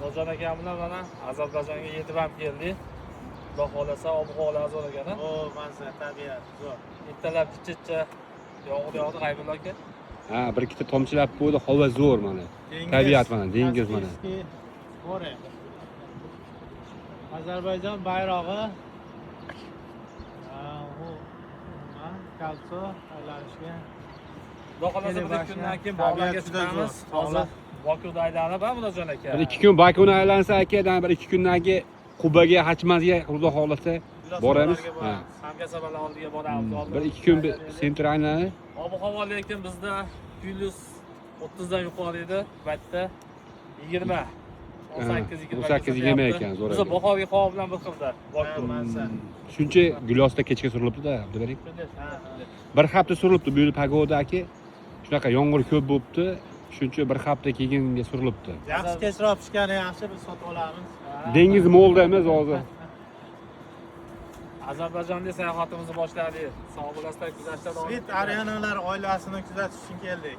Murodjon akam bilan mana Ozarbayjonga yetib ham keldik. Xudo xolasa ob-havo zo'r ekan. O, manzara, tabiat zo'r. Ertalab chicha yomg'ir yog'di G'aybulla aka. Ha, bir ikkita tomchilab qo'ydi, havo zo'r mana. Tabiat mana, dengiz mana. More. Ozarbayjon bayrog'i. Kalso aylanishga. Xudo xolasa bir kundan keyin bog'larga chiqamiz. Hozir Bokuda aylanib, Murodjon aka. Bir 2 kun Bakuni aylansa akadan bir 2 kundan keyin Qubaga, Hachmazga xudo xolasa boramiz. Ha. Hamkasabalar oldiga boramiz. Bir 2 kun sentr aylanib. Ob-havo lekin bizda +30 dan yuqori edi. Batda 20 18-20 ekan, zo'r. Biz bahorgi havo bilan bir xilda. Shuncha gilosda kechga surilibdi-da, Abdubarik. Bir hafta surilibdi bu yil pagoda aka. Shunaqa yomg'ir ko'p bo'libdi. Shuncha bir hafta keyinga surilibdi. Yaxshi kechroq pishgani yaxshi, biz sotib olamiz. Dengiz mo'lda emas hozir. Ozarbayjonda sayohatimizni boshladik. Sog' bo'lasizlar, kuzatishda davom Svit Arenalar oilasini kuzatish uchun keldik.